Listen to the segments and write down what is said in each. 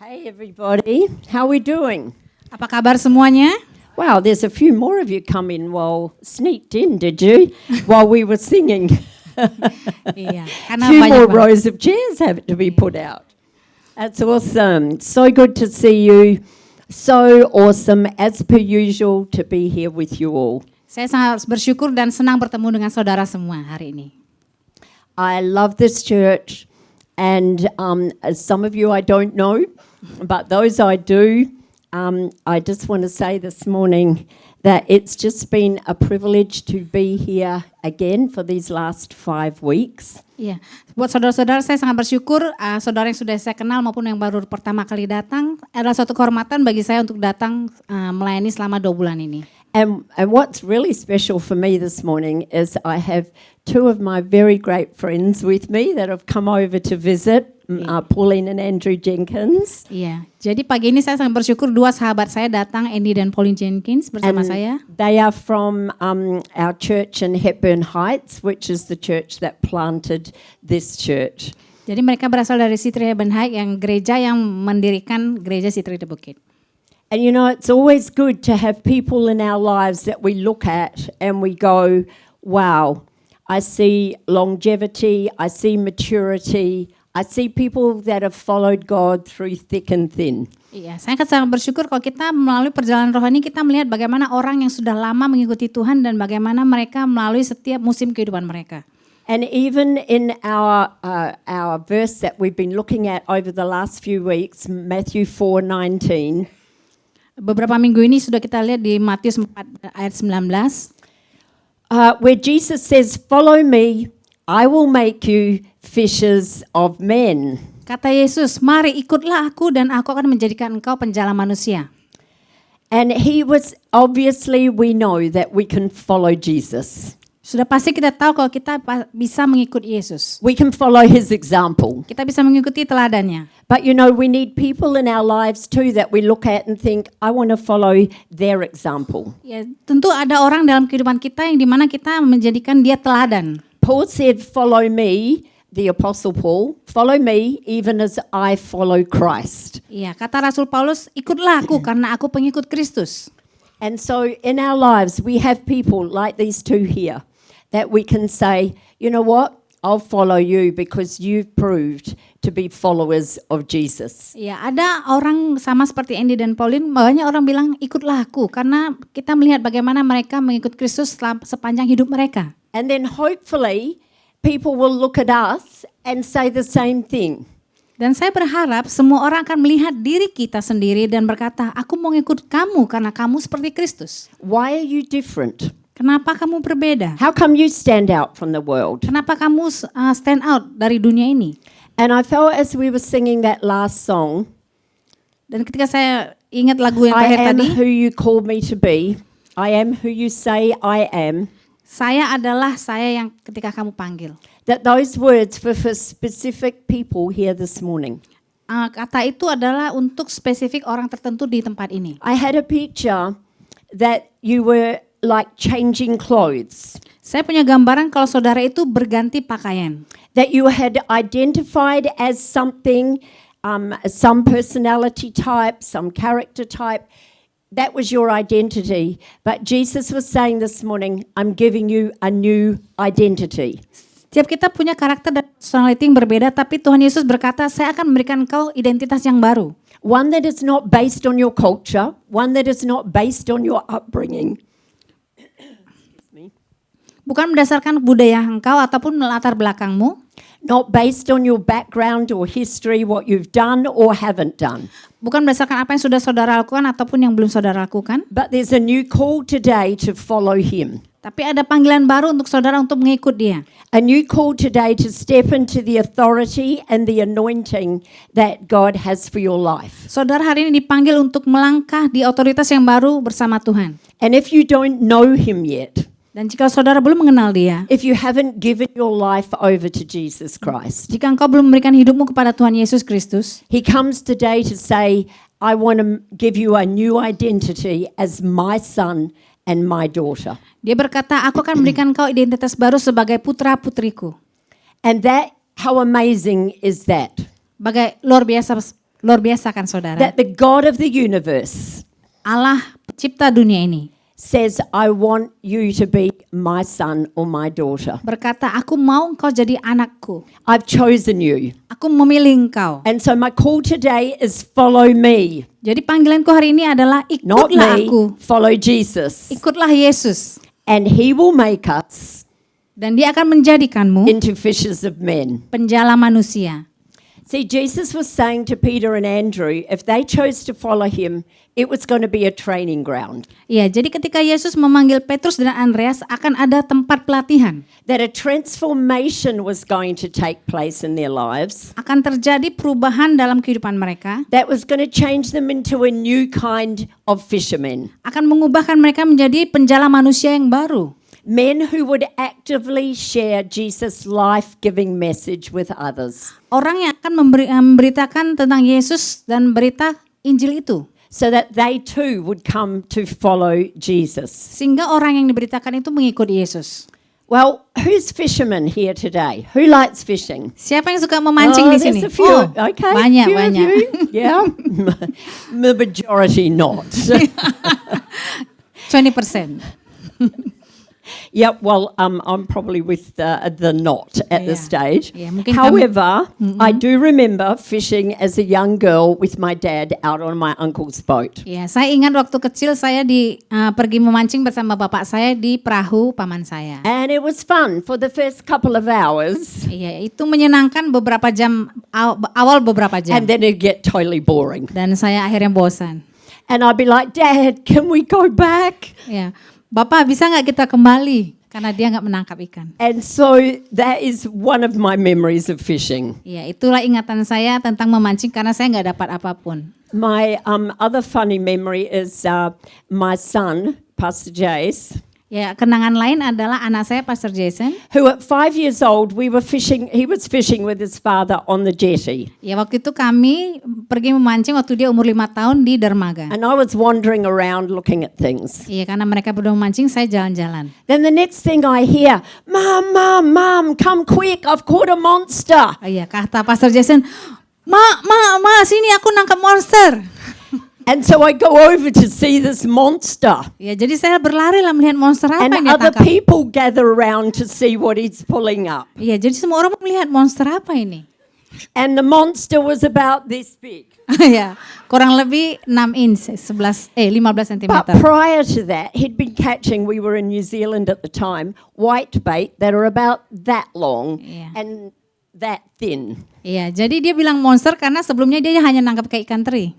Hey everybody, how are we doing? Apa kabar semuanya? Wow, there's a few more of you come in sneaked in, did you? While we were singing. Iya, A karena few banyak more banget. rows of chairs have to be put out. That's awesome. So good to see you. So awesome, as per usual, to be here with you all. Saya sangat bersyukur dan senang bertemu dengan saudara semua hari ini. I love this church, and as some of you I don't know, but those I do, I just want to say this morning that it's just been a privilege to be here again for these last 5 weeks. Iya, buat saudara-saudara saya sangat bersyukur, saudara yang sudah saya kenal maupun yang baru pertama kali datang, adalah suatu kehormatan bagi saya untuk datang melayani selama 2 bulan ini. And what's really special for me this morning is I have 2 of my very great friends with me that have come over to visit, Pauline and Andrew Jenkins. Iya, jadi pagi ini saya sangat bersyukur 2 sahabat saya datang, Andy dan Pauline Jenkins bersama saya. They are from our church in Hepburn Heights, which is the church that planted this church. Jadi mereka berasal dari Sitri Hepburn Heights, yang gereja yang mendirikan gereja Sitri The Bukit. And you know, it's always good to have people in our lives that we look at and we go, wow, I see longevity, I see maturity, I see people that have followed God through thick and thin. Iya, saya sangat bersyukur kalau kita melalui perjalanan rohani kita melihat bagaimana orang yang sudah lama mengikuti Tuhan dan bagaimana mereka melalui setiap musim kehidupan mereka. And even in our verse that we've been looking at over the last few weeks, Matthew 4:19. Beberapa minggu ini sudah kita lihat di Matius 4 ayat 19. Where Jesus says, "Follow me, I will make you fishers of men." Kata Yesus, mari ikutlah aku dan aku akan menjadikan engkau penjala manusia. And he was, obviously we know that we can follow Jesus. Sudah pasti kita tahu kalau kita bisa mengikuti Yesus. We can follow his example. Kita bisa mengikuti teladannya. But you know, we need people in our lives too that we look at and think, I want to follow their example. Ya, tentu ada orang dalam kehidupan kita yang dimana kita menjadikan dia teladan. Paul said, follow me, the Apostle Paul, follow me even as I follow Christ. Iya, kata Rasul Paulus, ikutlah aku karena aku pengikut Kristus. And so in our lives, we have people like these 2 here that we can say, you know what, I'll follow you because you've proved to be followers of Jesus. Ya, ada orang sama seperti Andy dan Pauline, banyak orang bilang ikutlah aku karena kita melihat bagaimana mereka mengikut Kristus sepanjang hidup mereka. And then hopefully people will look at us and say the same thing. Dan saya berharap semua orang akan melihat diri kita sendiri dan berkata, aku mau ikut kamu karena kamu seperti Kristus. Why are you different? Kenapa kamu berbeda? How come you stand out from the world? Kenapa kamu stand out dari dunia ini? And I felt as we were singing that last song, Dan ketika saya ingat lagu yang I terakhir am tadi, who you called me to be. I am who you say I am. saya adalah saya yang ketika kamu panggil. That those words were for specific people here this morning. Kata itu adalah untuk spesifik orang tertentu di tempat ini. I had a picture that you were like changing clothes. Saya punya gambaran kalau saudara itu berganti pakaian. That you had identified as something, some personality type, some character type. That was your identity. But Jesus was saying this morning, I'm giving you a new identity. Setiap kita punya karakter dan personality yang berbeda, tapi Tuhan Yesus berkata, saya akan memberikan engkau identitas yang baru. One that is not based on your culture, one that is not based on your upbringing. Bukan berdasarkan budaya engkau ataupun latar belakangmu. Not based on your background or history, what you've done or haven't done. Bukan berdasarkan apa yang sudah saudara lakukan ataupun yang belum saudara lakukan. But there's a new call today to follow him. Tapi ada panggilan baru untuk saudara untuk mengikut dia. A new call today to step into the authority and the anointing that God has for your life. Saudara hari ini dipanggil untuk melangkah di otoritas yang baru bersama Tuhan. And if you don't know him yet, Dan jika saudara belum mengenal dia, if you haven't given your life over to Jesus Christ, jika engkau belum memberikan hidupmu kepada Tuhan Yesus Kristus, he comes today to say, I want to give you a new identity as my son and my daughter. dia berkata, aku akan memberikan engkau identitas baru sebagai putra-putriku. And that, how amazing is that? Luar biasa Luar biasa kan saudara? that the God of the universe Allah pencipta dunia ini says, I want you to be my son or my daughter. berkata, aku mau engkau jadi anakku. I've chosen you. Aku memilih engkau. And so my call today is follow me. Jadi panggilanku hari ini adalah Not ikutlah me, aku. follow Jesus. Ikutlah Yesus. And he will make us Dan dia akan menjadikanmu into fishers of men. penjala manusia. See, Jesus was saying to Peter and Andrew, if they chose to follow him, it was going to be a training ground. Ya, jadi ketika Yesus memanggil Petrus dan Andreas akan ada tempat pelatihan. That a transformation was going to take place in their lives. Akan terjadi perubahan dalam kehidupan mereka. That was going to change them into a new kind of fishermen. Akan mengubahkan mereka menjadi penjala manusia yang baru. Men who would actively share Jesus' life-giving message with others. Orang yang akan memberitakan tentang Yesus dan berita Injil itu. So that they too would come to follow Jesus. Sehingga orang yang diberitakan itu mengikut Yesus. Well, who's fishermen here today? Who likes fishing? Siapa yang suka memancing di sini? There's a few. Oh, Okay, banyak, few of banyak. you. Yeah, the majority not. 20%. Yeah, well, I'm probably with the not at this Yeah. stage. Yeah, mungkin kami- However, I do remember fishing as a young girl with my dad out on my uncle's boat. Ya, saya ingat waktu kecil saya pergi memancing bersama bapak saya di perahu paman saya. And it was fun for the first couple of hours. Iya, itu menyenangkan beberapa jam awal beberapa jam. And then it'd get totally boring. Dan saya akhirnya bosan. And I'd be like, Dad, can we go back? Ya, Bapak bisa nggak kita kembali? Karena dia nggak menangkap ikan. And so that is one of my memories of fishing. Ya, itulah ingatan saya tentang memancing karena saya nggak dapat apapun. My other funny memory is my son, Pastor Jace, Ya, kenangan lain adalah anak saya, Pastor Jason. who at 5 years old, he was fishing with his father on the jetty. Ya, waktu itu kami pergi memancing waktu dia umur 5 tahun di dermaga. And I was wandering around looking at things. Iya, karena mereka berdua memancing, saya jalan-jalan. Then the next thing I hear, Mom, come quick, I've caught a monster. Oh iya, kata Pastor Jason, Ma, sini aku nangkap monster. And so I go over to see this monster. Ya, jadi saya berlari lah melihat monster apa And yang dia other tangkap. people gather around to see what he's pulling up. Iya, jadi semua orang melihat monster apa ini. And the monster was about this big. Ya, kurang lebih 6 inch, 15 cm. But prior to that, he'd been catching, we were in New Zealand at the time, whitebait that are about that long Yeah. and that thin. Iya, jadi dia bilang monster karena sebelumnya dia hanya nangkap kayak ikan teri.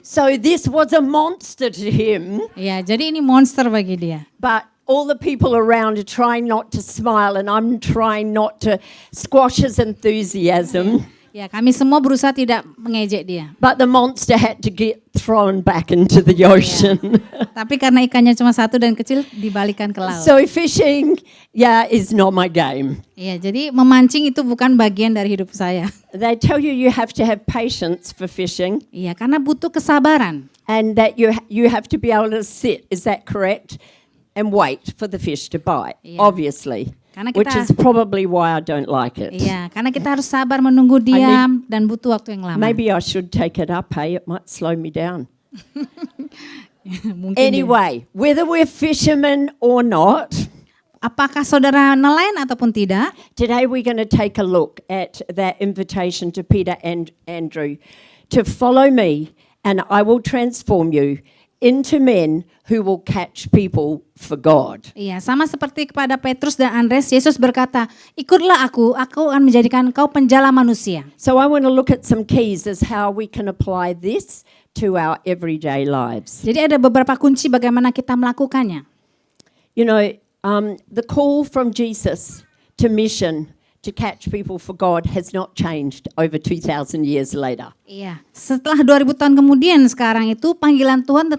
So this was a monster to him, Iya, jadi ini monster bagi dia. but all the people around are trying not to smile and I'm trying not to squash his enthusiasm. Ya, kami semua berusaha tidak mengejek dia. But the monster had to get thrown back into the ocean. Tapi karena ikannya cuma satu dan kecil, dibalikan ke laut. So fishing, is not my game. Iya, jadi memancing itu bukan bagian dari hidup saya. They tell you have to have patience for fishing Iya, karena butuh kesabaran. and that you have to be able to sit, is that correct? And wait for the fish to bite, Yeah. obviously. Karena Which kita- is probably why I don't like it. Iya, karena kita harus sabar menunggu diam dan butuh waktu yang lama. Maybe I should take it up, hey? It might slow me down. Mungkin dia- Anyway, whether we're fishermen or not, Apakah saudara nelayan ataupun tidak? today we're going to take a look at that invitation to Peter and Andrew to follow me and I will transform you into men who will catch people for God. Iya, sama seperti kepada Petrus dan Andreas, Yesus berkata, ikutlah aku akan menjadikan kau penjala manusia. So I want to look at some keys as how we can apply this to our everyday lives. Jadi ada beberapa kunci bagaimana kita melakukannya. You know, the call from Jesus to mission to catch people for God has not changed over 2,000 years later. Iya, setelah 2000 tahun kemudian sekarang itu panggilan Tuhan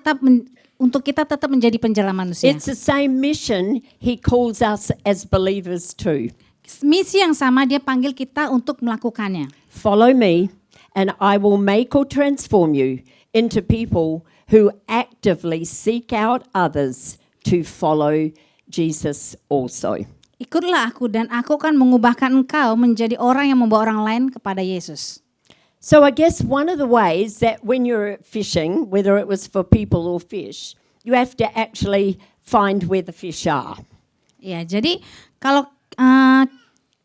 untuk kita tetap menjadi penjala manusia. It's the same mission he calls us as believers to. Misi yang sama dia panggil kita untuk melakukannya. Follow me and I will make or transform you into people who actively seek out others to follow Jesus also. Ikutlah aku dan aku akan mengubahkan engkau menjadi orang yang membawa orang lain kepada Yesus. So I guess one of the ways that when you're fishing, whether it was for people or fish, you have to actually find where the fish are. Ya, jadi kalau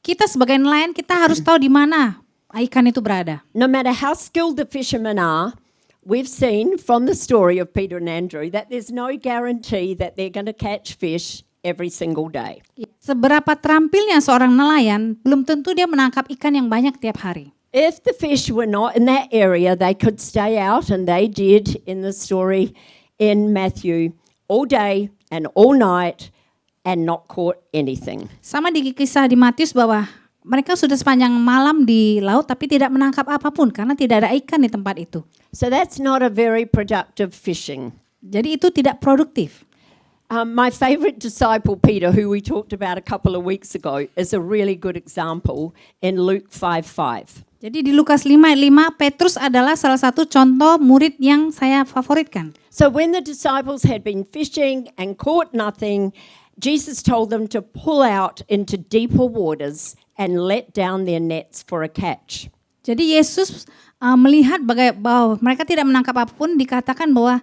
kita sebagai nelayan kita harus tahu di mana ikan itu berada. No matter how skilled the fishermen are, we've seen from the story of Peter and Andrew that there's no guarantee that they're going to catch fish every single day. Seberapa terampilnya seorang nelayan, belum tentu dia menangkap ikan yang banyak tiap hari. If the fish were not in that area, they could stay out, and they did in the story in Matthew, all day and all night and not caught anything. Sama di kisah di Matius bahwa mereka sudah sepanjang malam di laut tapi tidak menangkap apapun karena tidak ada ikan di tempat itu. So that's not a very productive fishing. Jadi itu tidak produktif. My favorite disciple, Peter, who we talked about a couple of weeks ago, is a really good example in Luke 5:5. Jadi di Lukas 5 ayat 5, Petrus adalah salah satu contoh murid yang saya favoritkan. So when the disciples had been fishing and caught nothing, Jesus told them to pull out into deeper waters and let down their nets for a catch. Jadi Yesus melihat bahwa mereka tidak menangkap apapun, dikatakan bahwa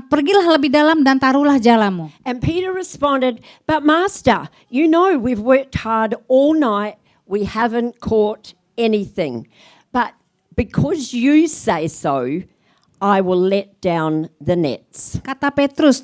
pergilah lebih dalam dan taruhlah jalamu. And Peter responded, "But Master, you know we've worked hard all night, we haven't caught anything. But because you say so, I will let down the nets." Kata Petrus,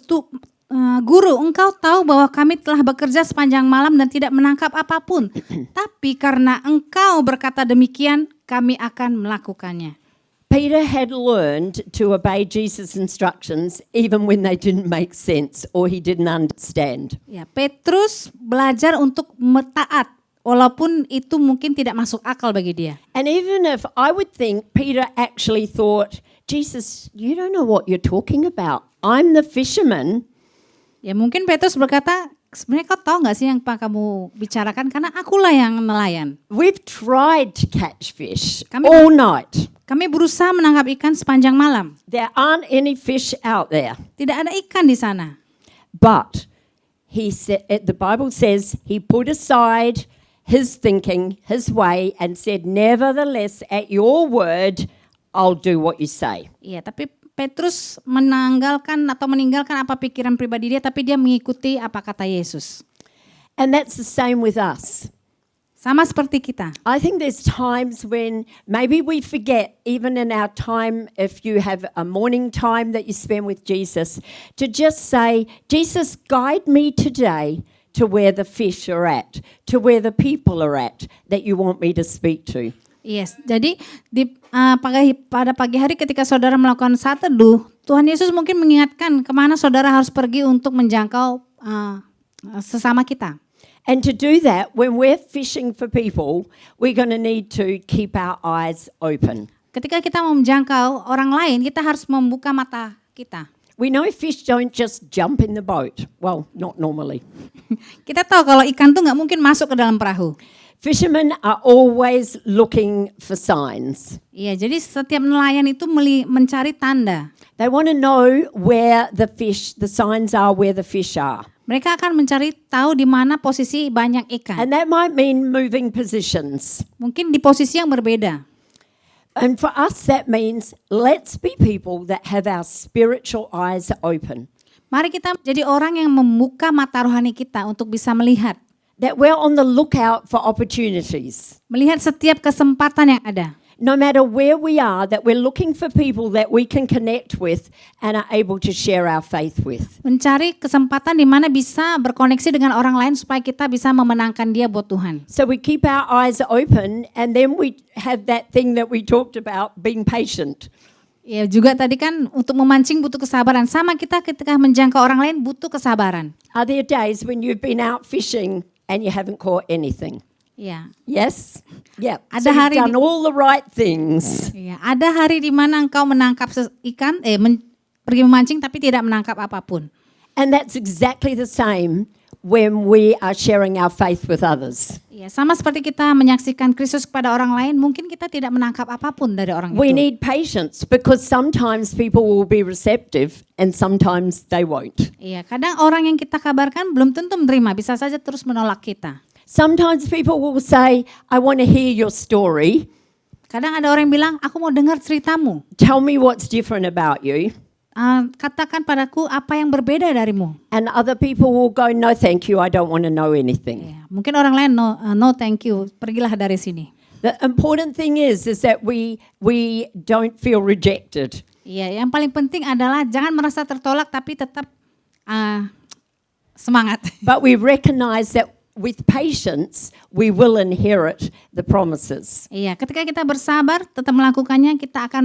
Guru, engkau tahu bahwa kami telah bekerja sepanjang malam dan tidak menangkap apapun. Tapi karena engkau berkata demikian, kami akan melakukannya. Peter had learned to obey Jesus' instructions even when they didn't make sense or he didn't understand. Ya, Petrus belajar untuk taat walaupun itu mungkin tidak masuk akal bagi dia. And even if I would think Peter actually thought, Jesus, you don't know what you're talking about. I'm the fisherman. Ya mungkin Petrus berkata, sebenarnya kau tahu gak sih yang kamu bicarakan, karena akulah yang nelayan. We've tried to catch fish Kami- all night. Kami berusaha menangkap ikan sepanjang malam. There aren't any fish out there. Tidak ada ikan di sana. But he said, the Bible says he put aside his thinking, his way, and said, nevertheless, at your word, I'll do what you say. Iya, tapi Petrus meninggalkan apa pikiran pribadi dia, tapi dia mengikuti apa kata Yesus. And that's the same with us. Sama seperti kita. I think there's times when maybe we forget, even in our time, if you have a morning time that you spend with Jesus, to just say, Jesus, guide me today to where the fish are at, to where the people are at that you want me to speak to. Yes, jadi pada pagi hari ketika saudara melakukan saat teduh, Tuhan Yesus mungkin mengingatkan kemana saudara harus pergi untuk menjangkau sesama kita. And to do that, when we're fishing for people, we're going to need to keep our eyes open. Ketika kita mau menjangkau orang lain, kita harus membuka mata kita. We know fish don't just jump in the boat. Well, not normally. Kita tahu kalau ikan tuh nggak mungkin masuk ke dalam perahu. Fishermen are always looking for signs. Iya, jadi setiap nelayan itu mencari tanda. They want to know where the signs are where the fish are. Mereka akan mencari tahu di mana posisi banyak ikan. And that might mean moving positions. Mungkin di posisi yang berbeda. And for us that means let's be people that have our spiritual eyes open. Mari kita jadi orang yang membuka mata rohani kita untuk bisa melihat. That we're on the lookout for opportunities. Melihat setiap kesempatan yang ada. No matter where we are, that we're looking for people that we can connect with and are able to share our faith with. Mencari kesempatan di mana bisa berkoneksi dengan orang lain supaya kita bisa memenangkan dia buat Tuhan. So we keep our eyes open and then we have that thing that we talked about, being patient. Ya juga tadi kan untuk memancing butuh kesabaran. Sama kita ketika menjangkau orang lain butuh kesabaran. Are there days when you've been out fishing and you haven't caught anything? Ya. Yes? Yeah. Ada So you've hari done all the right things. Ya, ada hari di mana engkau menangkap ikan, pergi memancing tapi tidak menangkap apapun. And that's exactly the same when we are sharing our faith with others. Ya, sama seperti kita menyaksikan Kristus kepada orang lain, mungkin kita tidak menangkap apapun dari orang We itu. need patience because sometimes people will be receptive and sometimes they won't. Iya, kadang orang yang kita kabarkan belum tentu menerima, bisa saja terus menolak kita. Sometimes people will say, I want to hear your story. Kadang ada orang yang bilang, aku mau dengar ceritamu. Tell me what's different about you. Katakan padaku apa yang berbeda darimu. And other people will go, no, thank you, I don't want to know anything. Ya, mungkin orang lain no thank you, pergilah dari sini. The important thing is that we don't feel rejected. Iya, yang paling penting adalah jangan merasa tertolak tapi tetap semangat. But we recognize that with patience, we will inherit the promises. Iya, ketika kita bersabar, tetap melakukannya, kita akan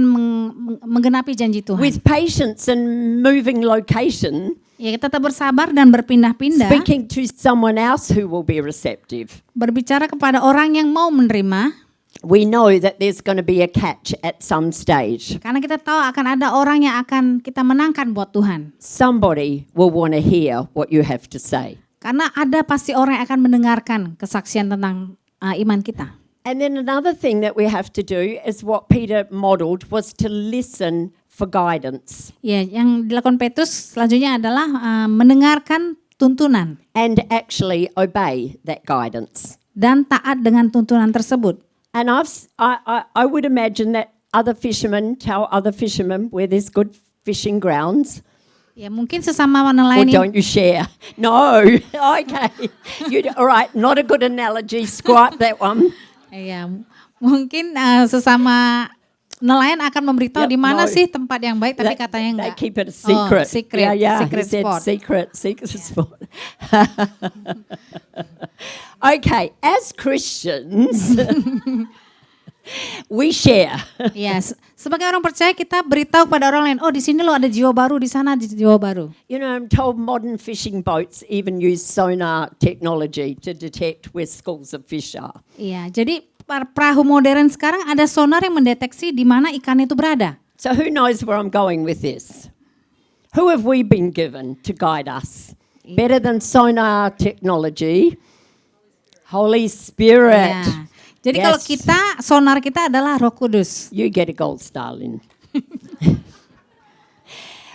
menggenapi janji Tuhan. With patience and moving location, Ya, kita tetap bersabar dan berpindah-pindah, speaking to someone else who will be receptive, berbicara kepada orang yang mau menerima, we know that there's going to be a catch at some stage. karena kita tahu akan ada orang yang akan kita menangkan buat Tuhan. Somebody will want to hear what you have to say. Karena ada pasti orang yang akan mendengarkan kesaksian tentang iman kita. And then another thing that we have to do is what Peter modeled was to listen for guidance Ya, yang dilakukan Petrus selanjutnya adalah mendengarkan tuntunan and actually obey that guidance. dan taat dengan tuntunan tersebut. And I would imagine that other fishermen tell other fishermen where there's good fishing grounds. Ya, mungkin sesama Or nelayan ini, don't you share? No. Okay. All right. Not a good analogy. Scrap that one. ya, mungkin sesama nelayan akan memberitahu Yep, di mana no. sih tempat yang baik, tapi katanya They enggak. keep it a secret. Secret, Yeah. secret He said spot. secret spot. Okay. As Christians, we share. Ya, sebagai orang percaya kita beritahu kepada orang lain, oh di sini loh ada jiwa baru, di sana ada jiwa baru. You know, I'm told modern fishing boats even use sonar technology to detect where schools of fish are. Iya, jadi perahu modern sekarang ada sonar yang mendeteksi di mana ikan itu berada. So who knows where I'm going with this? Who have we been given to guide us? Better than sonar technology? Holy Spirit. Ya. Jadi kalau Yes. kita, sonar kita adalah Roh Kudus. You get a gold star, Lynn.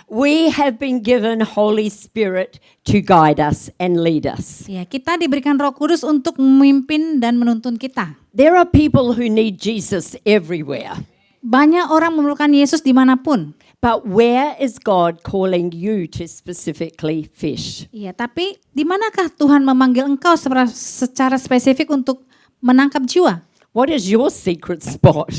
We have been given Holy Spirit to guide us and lead us. Ya, kita diberikan Roh Kudus untuk memimpin dan menuntun kita. There are people who need Jesus everywhere. Banyak orang memerlukan Yesus dimanapun. But where is God calling you to specifically fish? Iya, tapi di manakah Tuhan memanggil engkau secara spesifik untuk menangkap jiwa? What is your secret spot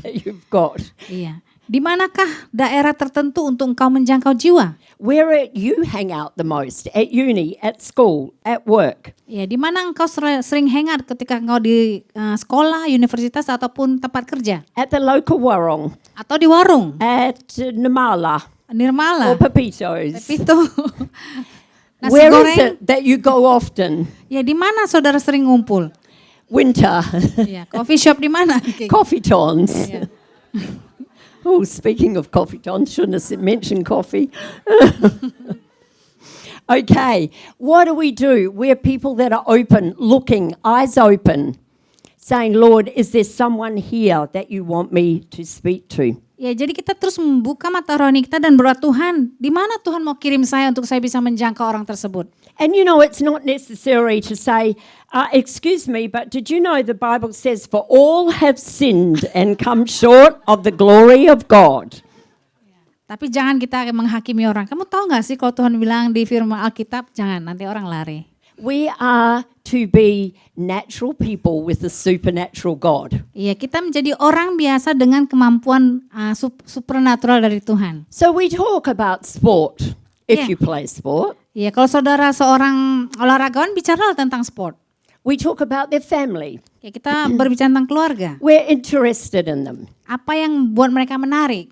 that you've got? Iya. Di manakah daerah tertentu untuk engkau menjangkau jiwa? Where you hang out the most? At uni, at school, at work? Ya, di mana engkau sering hangout ketika engkau di sekolah, universitas ataupun tempat kerja At the local warung? atau di warung, At Namala? Nirmala, Or Pepitos? Pepito, nasi Where goreng. is it that you go often? Ya, di mana saudara sering ngumpul? Winter? Ya, coffee shop di mana? Coffee tons? Ya. Oh, speaking of coffee tons, shouldn't have mentioned coffee. Okay, what do? We're people that are open, looking, eyes open, saying, Lord, is there someone here that you want me to speak to? Ya, jadi kita terus membuka mata rohani kita dan berdoa, Tuhan, di mana Tuhan mau kirim saya untuk saya bisa menjangkau orang tersebut? And you know, it's not necessary to say, excuse me, but did you know the Bible says, for all have sinned and come short of the glory of God. Tapi jangan kita menghakimi orang. Kamu tahu gak sih kalau Tuhan bilang di firman Alkitab, jangan, nanti orang lari. We are to be natural people with a supernatural God. Iya, kita menjadi orang biasa dengan kemampuan supernatural dari Tuhan. So we talk about sport, if Yeah. you play sport. Iya, kalau saudara seorang olahragawan bicara tentang sport. We talk about their family. Ya, kita berbicara tentang keluarga. We're interested in them. Apa yang buat mereka menarik?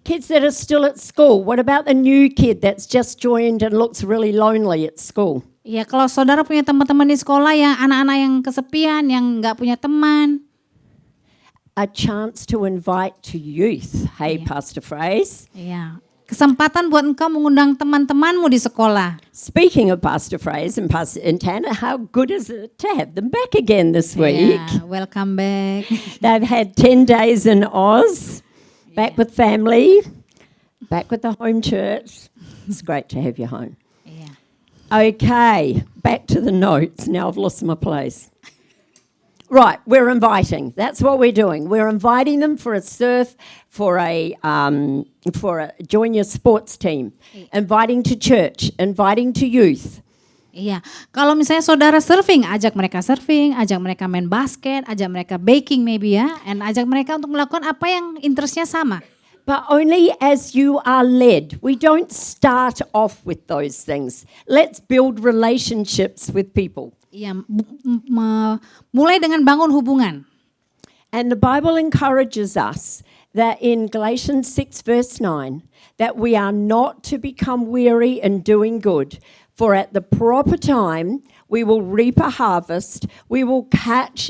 Kids that are still at school, what about the new kid that's just joined and looks really lonely at school? Ya, kalau saudara punya teman-teman di sekolah yang anak-anak yang kesepian, yang nggak punya teman. A chance to invite to youth. Hey, Yeah. Pastor Phrase. Iya, kesempatan buat engkau mengundang teman-temanmu di sekolah. Speaking of Pastor Phrase and Pastor Tana, how good is it to have them back again this week? Ya, welcome back. They've had 10 days in Oz, back with family, back with the home church. It's great to have you home. Iya. Okay, back to the notes. Now I've lost my place. Right, we're inviting. That's what we're doing. We're inviting them for a surf, for a join your sports team, inviting to church, inviting to youth. Iya, kalau misalnya saudara ajak mereka main basket, ajak mereka baking maybe ya, and ajak mereka untuk melakukan apa yang interestnya sama. But only as you are led. We don't start off with those things. Let's build relationships with people. Iya, mulai dengan bangun hubungan. And the Bible encourages us that in Galatians 6 verse 9, that we are not to become weary in doing good, for at the proper time we will reap a harvest, we will catch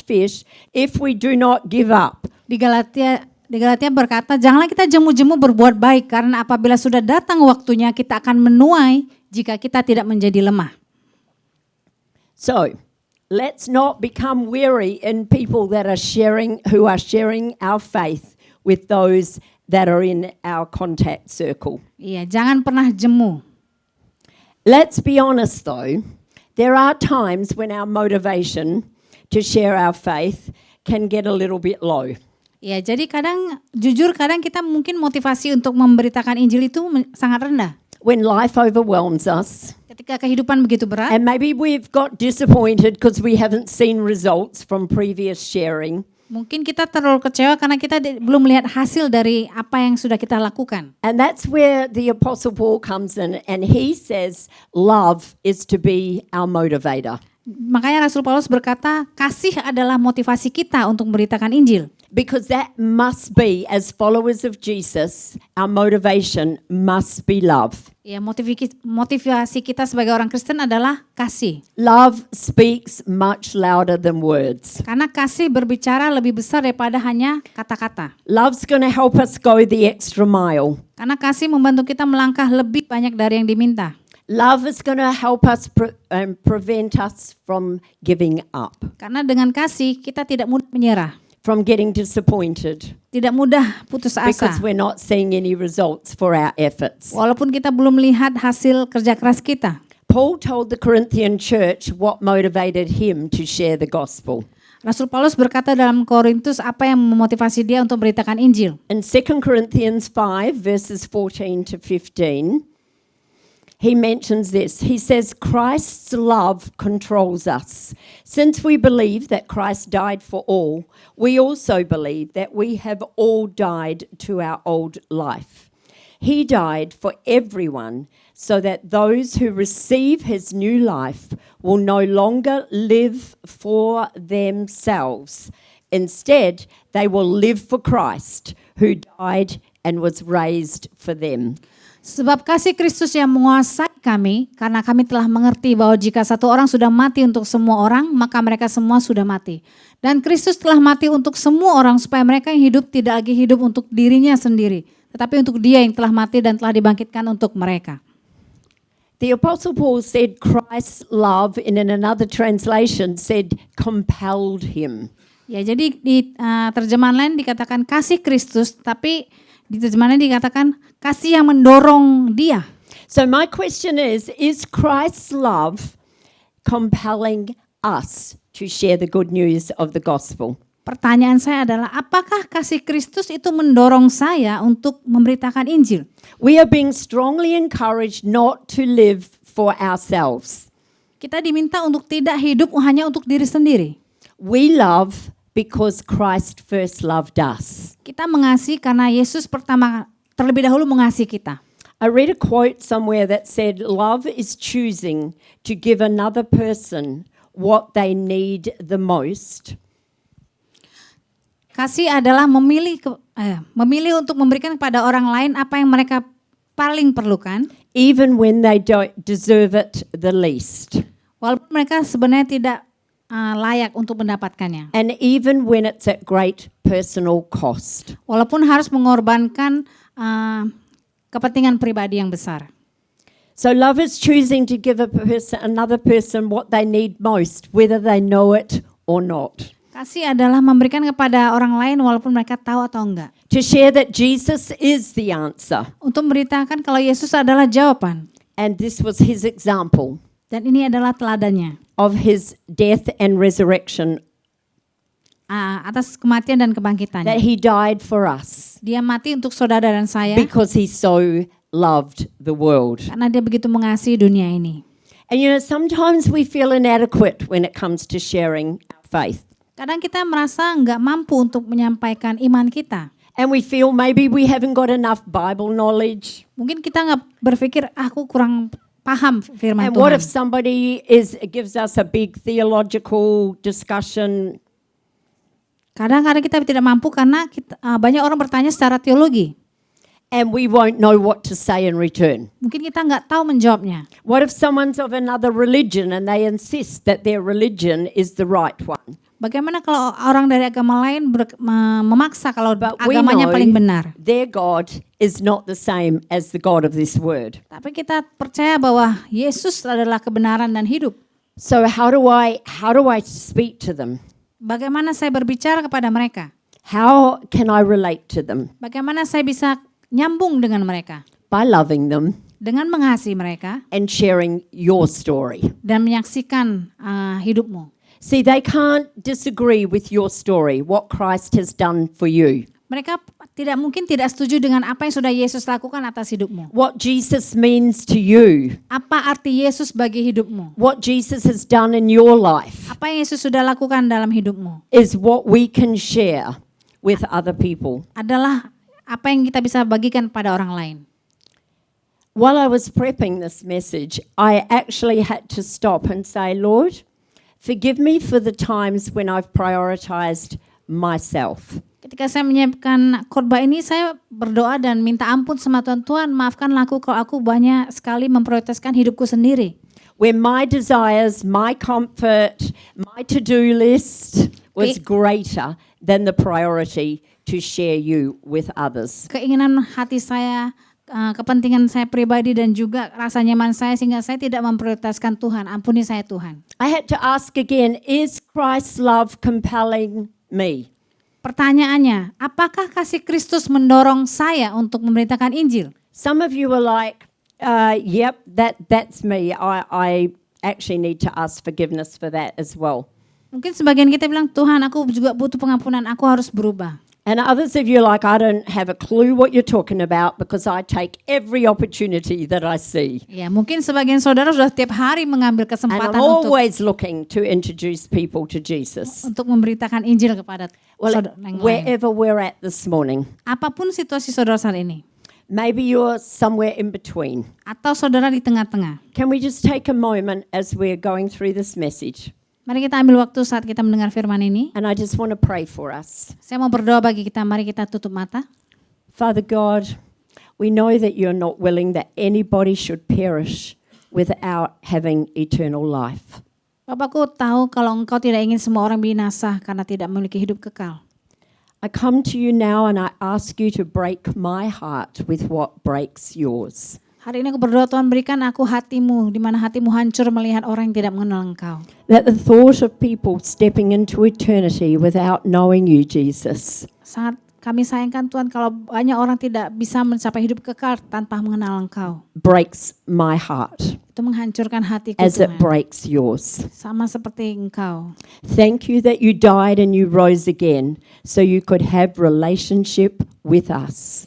fish if we do not give up. Di Galatia berkata, janganlah kita jemu-jemu berbuat baik, karena apabila sudah datang waktunya kita akan menuai jika kita tidak menjadi lemah. So, let's not become weary in people who are sharing our faith with those that are in our contact circle. Iya, jangan pernah jemu. Let's be honest though, there are times when our motivation to share our faith can get a little bit low. Ya, jadi kadang kita mungkin motivasi untuk memberitakan Injil itu sangat rendah. When life overwhelms us, Ketika kehidupan begitu berat, and maybe we've got disappointed because we haven't seen results from previous sharing, mungkin kita terlalu kecewa karena kita belum melihat hasil dari apa yang sudah kita lakukan. and that's where the Apostle Paul comes in, and he says love is to be our motivator. Makanya Rasul Paulus berkata, kasih adalah motivasi kita untuk memberitakan Injil. Because that must be, as followers of Jesus, our motivation must be love. Ya, motivasi kita sebagai orang Kristen adalah kasih. Love speaks much louder than words. Karena kasih berbicara lebih besar daripada hanya kata-kata. Love's going to help us go the extra mile. Karena kasih membantu kita melangkah lebih banyak dari yang diminta. Love is going to help us prevent us from giving up, Karena dengan kasih kita tidak mudah menyerah, from getting disappointed, tidak mudah putus because asa. we're not seeing any results for our efforts. Walaupun kita belum melihat hasil kerja keras kita. Paul told the Corinthian church what motivated him to share the gospel. Rasul Paulus berkata dalam Korintus apa yang memotivasi dia untuk memberitakan Injil. In 2 Corinthians 5 verses 14 to 15, he mentions this. He says, Christ's love controls us. Since we believe that Christ died for all, we also believe that we have all died to our old life. He died for everyone so that those who receive his new life will no longer live for themselves. Instead, they will live for Christ, who died and was raised for them. Sebab kasih Kristus yang menguasai kami, karena kami telah mengerti bahwa jika satu orang sudah mati untuk semua orang, maka mereka semua sudah mati. Dan Kristus telah mati untuk semua orang supaya mereka yang hidup tidak lagi hidup untuk dirinya sendiri, tetapi untuk Dia yang telah mati dan telah dibangkitkan untuk mereka. The Apostle Paul said Christ's love, in another translation, said compelled him. Ya, jadi di terjemahan lain dikatakan kasih Kristus, tapi di terjemahan lain dikatakan kasih yang mendorong dia. So my question is Christ's love compelling us to share the good news of the gospel? Pertanyaan saya adalah, apakah kasih Kristus itu mendorong saya untuk memberitakan Injil? We are being strongly encouraged not to live for ourselves. Kita diminta untuk tidak hidup hanya untuk diri sendiri. We love because Christ first loved us. Kita mengasihi karena Yesus terlebih dahulu mengasihi kita. I read a quote somewhere that said, love is choosing to give another person what they need the most. Kasih adalah memilih untuk memberikan kepada orang lain apa yang mereka paling perlukan, even when they don't deserve it the least. walaupun mereka sebenarnya tidak layak untuk mendapatkannya. And even when it's at great personal cost. Walaupun harus mengorbankan kepentingan pribadi yang besar. So love is choosing to give another person what they need most, whether they know it or not. Kasih adalah memberikan kepada orang lain walaupun mereka tahu atau enggak. To share that Jesus is the answer. Untuk memberitakan kalau Yesus adalah jawaban. And this was his example. Dan ini adalah teladannya of his death and resurrection, atas kematian dan kebangkitannya. that he died for us Dia mati untuk saudara dan saya because he so loved the world. karena dia begitu mengasihi dunia ini. And sometimes we feel inadequate when it comes to sharing our faith. Kadang kita merasa nggak mampu untuk menyampaikan iman kita. And we feel maybe we haven't got enough Bible knowledge. Mungkin kita nggak berpikir aku kurang paham firman And what if Tuhan. somebody gives us a big theological discussion? Kadang-kadang kita tidak mampu karena banyak orang bertanya secara teologi. And we won't know what to say in return. Mungkin kita nggak tahu menjawabnya. What if someone's of another religion and they insist that their religion is the right one? Bagaimana kalau orang dari agama lain memaksa kalau But we agamanya know paling benar? their God is not the same as the God of this word. Tapi kita percaya bahwa Yesus adalah kebenaran dan hidup. So how do I speak to them? Bagaimana saya berbicara kepada mereka? How can I relate to them? Bagaimana saya bisa nyambung dengan mereka? By loving them Dengan mengasihi mereka and sharing your story. dan menyaksikan hidupmu. See, they can't disagree with your story, what Christ has done for you, Mereka mungkin tidak setuju dengan apa yang sudah Yesus lakukan atas hidupmu. what Jesus means to you, Apa arti Yesus bagi hidupmu? what Jesus has done in your life Apa yang Yesus sudah lakukan dalam hidupmu? is what we can share with other people. Adalah apa yang kita bisa bagikan pada orang lain. While I was prepping this message, I actually had to stop and say, Lord, forgive me for the times when I've prioritized myself. Ketika saya menyiapkan khotbah ini, saya berdoa dan minta ampun sama Tuhan. Tuhan, maafkanlah aku kalau aku banyak sekali memprioritaskan hidupku sendiri. Where my desires, my comfort, my to-do list was greater than the priority to share you with others. Keinginan hati saya, kepentingan saya pribadi dan juga rasa nyaman saya sehingga saya tidak memprioritaskan Tuhan. Ampuni saya Tuhan. I had to ask again, is Christ's love compelling me? Pertanyaannya, apakah kasih Kristus mendorong saya untuk memberitakan Injil? Some of you are like, yep, that's me. I actually need to ask forgiveness for that as well. Mungkin sebagian kita bilang, Tuhan aku juga butuh pengampunan, aku harus berubah. And others of you are like, I don't have a clue what you're talking about because I take every opportunity that I see. Ya, mungkin sebagian saudara sudah tiap hari mengambil And kesempatan I'm untuk always looking to introduce people to Jesus. memberitakan Injil kepada Well, saudara yang lain. wherever we're at this morning, Apapun situasi saudara saat ini, maybe you're somewhere in between. atau saudara di tengah-tengah. Can we just take a moment as we're going through this message? Mari kita ambil waktu saat kita mendengar firman ini. And I just want to pray for us. Saya mau berdoa bagi kita, mari kita tutup mata. Father God, we know that you're not willing that anybody should perish without having eternal life. Bapakku tahu kalau engkau tidak ingin semua orang binasa karena tidak memiliki hidup kekal. I come to you now and I ask you to break my heart with what breaks yours. Hari ini aku berdoa Tuhan berikan aku hatimu, di mana hatimu hancur melihat orang yang tidak mengenal engkau. That the thought of people stepping into eternity without knowing you, Jesus, Sangat kami sayangkan Tuhan kalau banyak orang tidak bisa mencapai hidup kekal tanpa mengenal engkau. breaks my heart Itu menghancurkan hatiku as it Tuhan. breaks yours. Sama seperti engkau. Thank you that you died and you rose again so you could have relationship with us.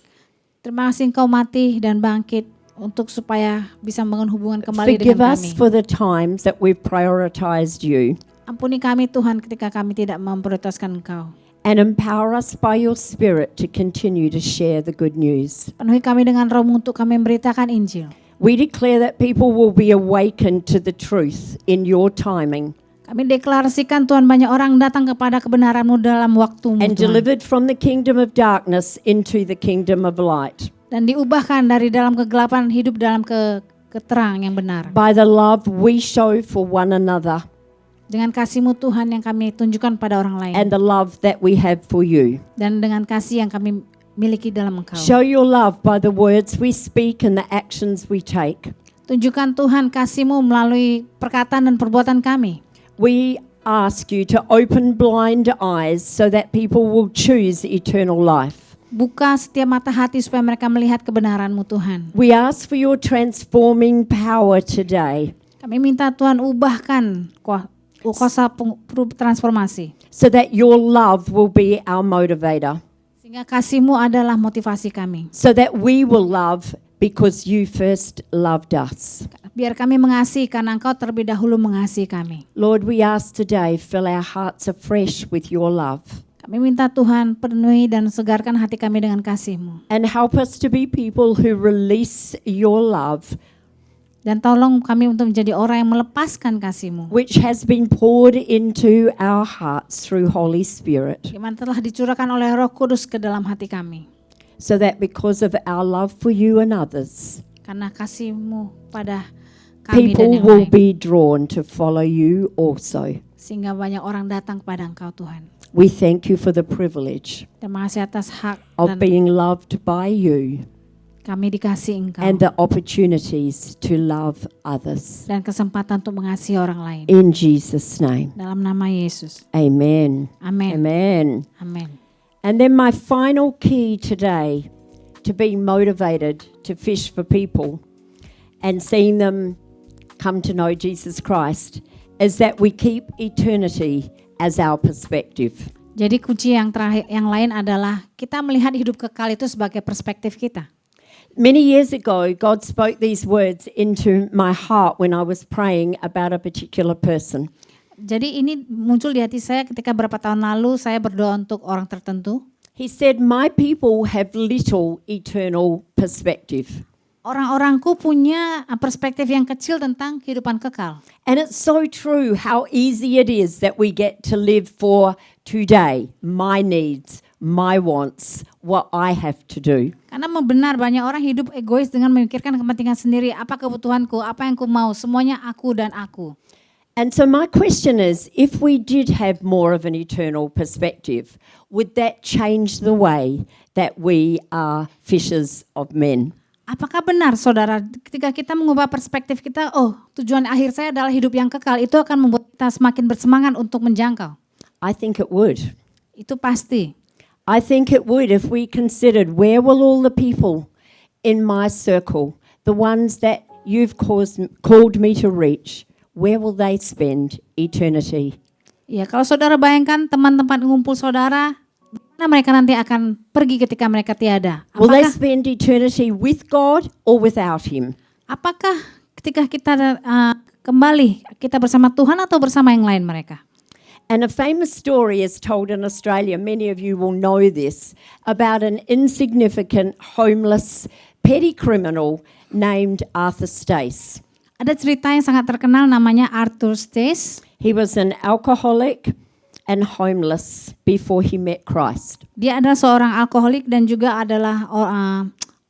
Terima kasih engkau mati dan bangkit untuk supaya bisa membangun hubungan kembali Forgive dengan us kami. for the times that we've prioritized you Ampuni kami Tuhan ketika kami tidak memprioritaskan engkau. and empower us by your Spirit to continue to share the good news. Penuhi kami dengan roh-Mu untuk kami memberitakan Injil. We declare that people will be awakened to the truth in your timing Kami deklarasikan Tuhan banyak orang datang kepada kebenaran-Mu dalam waktu-Mu and Tuhan. delivered from the kingdom of darkness into the kingdom of light. Dan diubahkan dari dalam kegelapan hidup dalam keterang yang benar. By the love we show for one another Dengan kasih-Mu Tuhan yang kami tunjukkan pada orang lain. and the love that we have for you. Dan dengan kasih yang kami miliki dalam engkau. Show your love by the words we speak and the actions we take. Tunjukkan Tuhan kasih-Mu melalui perkataan dan perbuatan kami. We ask you to open blind eyes so that people will choose eternal life. Buka setiap mata hati supaya mereka melihat kebenaran-Mu Tuhan. We ask for your transforming power today Kami minta Tuhan ubahkan kuasa transformasi. so that your love will be our motivator, Sehingga kasih-Mu adalah motivasi kami. so that we will love because you first loved us. Biar kami mengasihi karena Engkau terlebih dahulu mengasihi kami. Lord, we ask today, fill our hearts afresh with your love Kami minta Tuhan penuhi dan segarkan hati kami dengan kasih-Mu. and help us to be people who release your love, Dan tolong kami untuk menjadi orang yang melepaskan kasih-Mu. which has been poured into our hearts through Holy Spirit, Di mana telah dicurahkan oleh Roh Kudus ke dalam hati kami. so that because of our love for you and others, Karena kasih-Mu pada kami dan people yang will lain. be drawn to follow you also. Sehingga banyak orang datang kepada Engkau Tuhan. We thank you for the privilege Terima kasih atas hak of dan being loved by you kami dikasihi Engkau. and the opportunities to love others. Dan kesempatan untuk mengasihi orang lain. In Jesus' name, Dalam nama Yesus. amen. Amin. Amen. Amin. And then my final key today to being motivated to fish for people and seeing them come to know Jesus Christ is that we keep eternity as our perspective. Jadi kunci yang terakhir, yang lain adalah kita melihat hidup kekal itu sebagai perspektif kita. Many years ago, God spoke these words into my heart when I was praying about a particular person. Jadi ini muncul di hati saya ketika beberapa tahun lalu saya berdoa untuk orang tertentu. He said, "My people have little eternal perspective." Orang-orangku punya perspektif yang kecil tentang kehidupan kekal. And it's so true how easy it is that we get to live for today, my needs, my wants, what I have to do. Karena benar banyak orang hidup egois dengan memikirkan kepentingan sendiri, apa kebutuhanku, apa yang ku mau, semuanya aku dan aku. And so my question is, if we did have more of an eternal perspective, would that change the way that we are fishers of men? Apakah benar saudara ketika kita mengubah perspektif kita, tujuan akhir saya adalah hidup yang kekal, itu akan membuat kita semakin bersemangat untuk menjangkau? I think it would. Itu pasti. I think it would if we considered, where will all the people in my circle, the ones that you've called me to reach, where will they spend eternity? Ya, kalau saudara bayangkan teman-teman ngumpul saudara, mana mereka nanti akan pergi ketika mereka tiada? Will they spend eternity with God or without Him? Apakah ketika kita kembali, kita bersama Tuhan atau bersama yang lain mereka? And a famous story is told in Australia, many of you will know this, about an insignificant, homeless, petty criminal named Arthur Stace. Ada cerita yang sangat terkenal namanya Arthur Stace. He was an alcoholic and homeless before he met Christ. Dia adalah seorang alkoholik dan juga adalah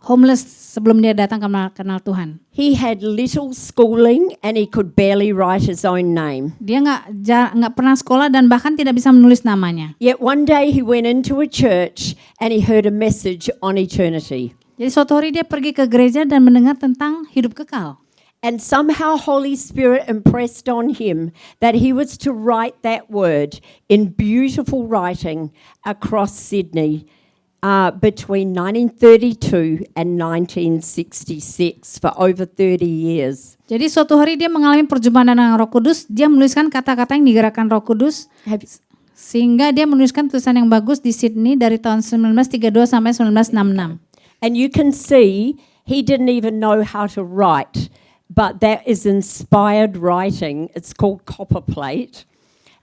homeless sebelum dia datang kenal Tuhan. He had little schooling and he could barely write his own name. Dia nggak pernah sekolah dan bahkan tidak bisa menulis namanya. Yet one day he went into a church and he heard a message on eternity. Jadi suatu hari dia pergi ke gereja dan mendengar tentang hidup kekal. And somehow Holy Spirit impressed on him that he was to write that word in beautiful writing across Sydney between 1932 and 1966 for over 30 years. Jadi suatu hari dia mengalami perjumpaan dengan Roh Kudus, dia menuliskan kata-kata yang digerakkan Roh Kudus, sehingga dia menuliskan tulisan yang bagus di Sydney dari tahun 1932 sampai 1966. And you can see he didn't even know how to write, but that is inspired writing. It's called copperplate.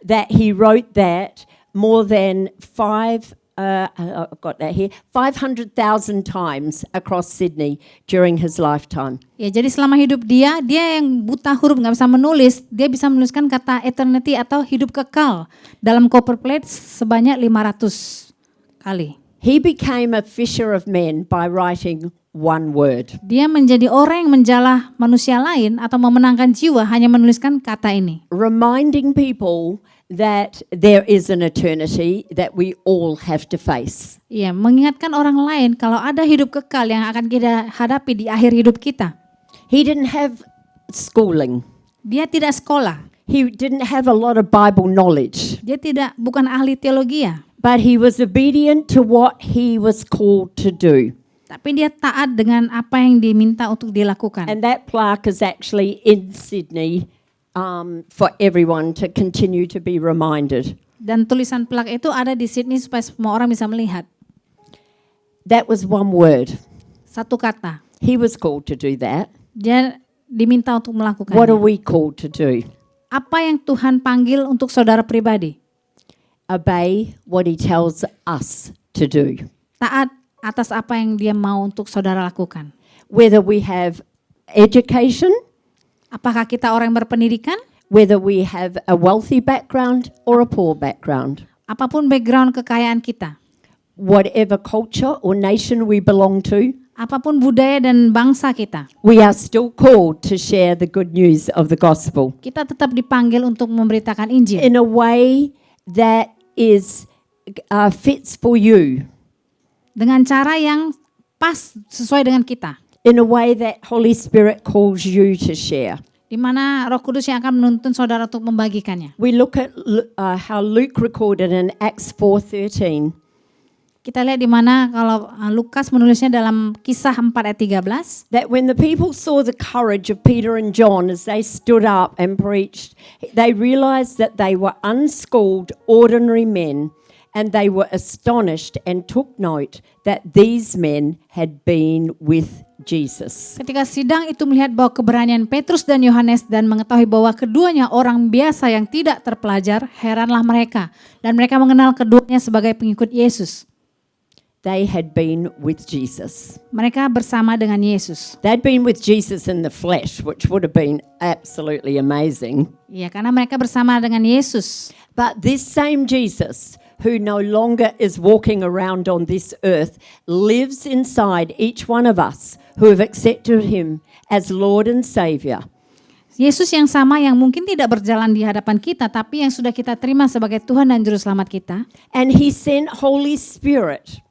That he wrote that more than 500,000 times across Sydney during his lifetime. Ya, jadi selama hidup dia yang buta huruf nggak bisa menulis, dia bisa menuliskan kata eternity atau hidup kekal dalam copperplate sebanyak 500 kali. He became a fisher of men by writing one word. Dia menjadi orang yang menjala manusia lain atau memenangkan jiwa hanya menuliskan kata ini. Reminding people that there is an eternity that we all have to face. Iya, mengingatkan orang lain kalau ada hidup kekal yang akan kita hadapi di akhir hidup kita. He didn't have schooling. Dia tidak sekolah. He didn't have a lot of Bible knowledge. Dia bukan ahli teologi ya. But he was obedient to what he was called to do. Tapi dia taat dengan apa yang diminta untuk dilakukan. And that plaque is actually in Sydney for everyone to continue to be reminded. Dan tulisan plak itu ada di Sydney supaya semua orang bisa melihat. That was one word. Satu kata. He was called to do that. Dia diminta untuk melakukannya. What are we called to do? Apa yang Tuhan panggil untuk saudara pribadi? Obey what he tells us to do. Taat atas apa yang dia mau untuk saudara lakukan. Whether we have education, Apakah kita orang yang berpendidikan? whether we have a wealthy background or a poor background, Apapun background kekayaan kita. whatever culture or nation we belong to, Apapun budaya dan bangsa kita. we are still called to share the good news of the gospel Kita tetap dipanggil untuk memberitakan Injil. in a way that is fits for you, Dengan cara yang pas sesuai dengan kita. in a way that Holy Spirit calls you to share. Di mana Roh Kudus yang akan menuntun saudara untuk membagikannya. We look at how Luke recorded in Acts 4:13. Kita lihat di mana kalau Lukas menulisnya dalam Kisah 4 ayat 13. That when the people saw the courage of Peter and John as they stood up and preached, they realized that they were unschooled, ordinary men, and they were astonished and took note that these men had been with Jesus. Ketika sidang itu melihat bahwa keberanian Petrus dan Yohanes dan mengetahui bahwa keduanya orang biasa yang tidak terpelajar, heranlah mereka. Dan mereka mengenal keduanya sebagai pengikut Yesus. They had been with Jesus. Mereka bersama dengan Yesus. They'd been with Jesus in the flesh, which would have been absolutely amazing. Ya, karena mereka bersama dengan Yesus. But this same Jesus, who no longer is walking around on this earth, lives inside each one of us who have accepted him as Lord and Savior. Yesus yang sama yang mungkin tidak berjalan di hadapan kita, tapi yang sudah kita terima sebagai Tuhan dan Juru Selamat kita. And he sent Holy Spirit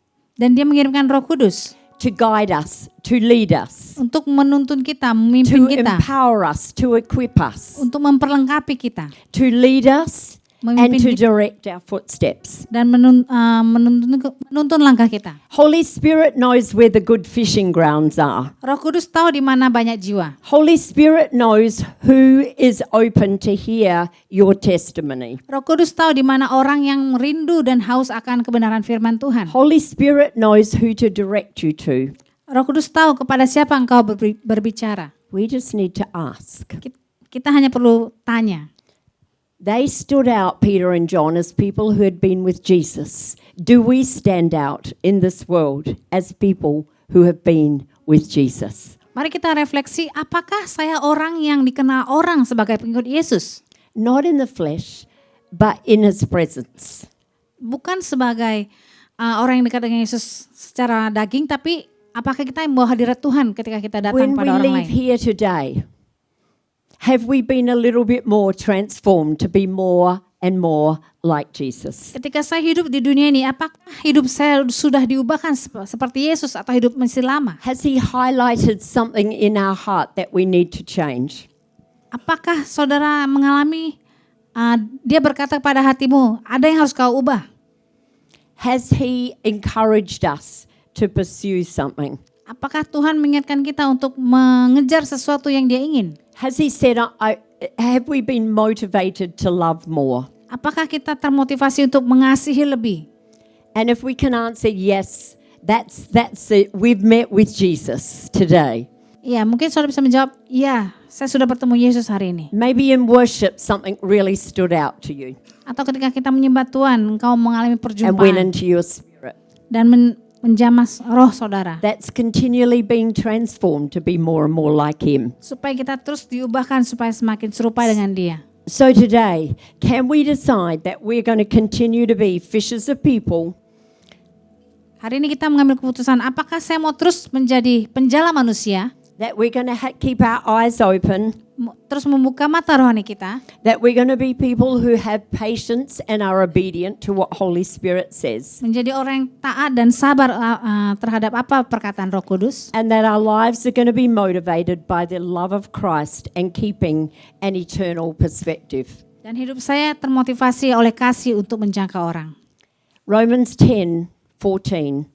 Dan dia mengirimkan Roh Kudus to guide us, to lead us, untuk menuntun kita, to memimpin kita, empower us, to equip us, untuk memperlengkapi kita, to lead us and Memimpin to kita. direct our footsteps. dan menuntun langkah kita. Holy Spirit knows where the good fishing grounds are. Roh Kudus tahu di mana banyak jiwa. Holy Spirit knows who is open to hear your testimony. Roh Kudus tahu di mana orang yang rindu dan haus akan kebenaran firman Tuhan. Holy Spirit knows who to direct you to. Roh Kudus tahu kepada siapa engkau berbicara. We just need to ask. Kita hanya perlu tanya. They stood out, Peter and John, as people who had been with Jesus. Do we stand out in this world as people who have been with Jesus? Mari kita refleksi, apakah saya orang yang dikenal orang sebagai pengikut Yesus? Not in the flesh, but in his presence. Bukan sebagai orang yang dekat dengan Yesus secara daging, tapi apakah kita yang membawa hadirat Tuhan ketika kita datang When we pada orang leave lain? here today, have we been a little bit more transformed to be more and more like Jesus? Ketika saya hidup di dunia ini, apakah hidup saya sudah diubahkan seperti Yesus atau hidup masih lama? Has he highlighted something in our heart that we need to change? Apakah saudara mengalami, dia berkata pada hatimu, ada yang harus kau ubah? Has he encouraged us to pursue something? Apakah Tuhan mengingatkan kita untuk mengejar sesuatu yang dia ingin? Has he said, have we been motivated to love more? Apakah kita termotivasi untuk mengasihi lebih? And if we can answer yes, that's it. We've met with Jesus today. Ya, mungkin saudara bisa menjawab, iya, saya sudah bertemu Yesus hari ini. Maybe in worship something really stood out to you Atau ketika kita menyembah Tuhan, engkau mengalami and went perjumpaan into your spirit. dan menjamah roh saudara. That's continually being transformed to be more and more like him. Supaya kita terus diubahkan supaya semakin serupa dengan dia. So today, can we decide that we're going to continue to be fishers of people? Hari ini kita mengambil keputusan, apakah saya mau terus menjadi penjala manusia, That we're going to keep our eyes open? terus membuka mata rohani kita, That we're going to be people who have patience and are obedient to what Holy Spirit says? menjadi orang yang taat dan sabar terhadap apa perkataan Roh Kudus, And that our lives are going to be motivated by the love of Christ and keeping an eternal perspective. dan hidup saya termotivasi oleh kasih untuk menjangkau orang. Romans 10:14.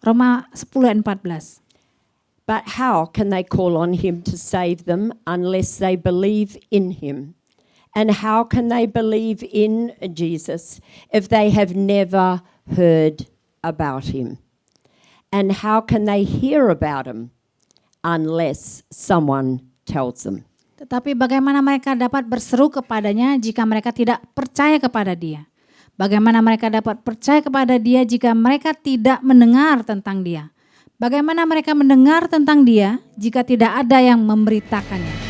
Roma 10 ayat 14. But how can they call on him to save them unless they believe in him? And how can they believe in Jesus if they have never heard about him? And how can they hear about him unless someone tells them? Tetapi bagaimana mereka dapat berseru kepadanya jika mereka tidak percaya kepada dia? Bagaimana mereka dapat percaya kepada dia jika mereka tidak mendengar tentang dia? Bagaimana mereka mendengar tentang dia jika tidak ada yang memberitakannya?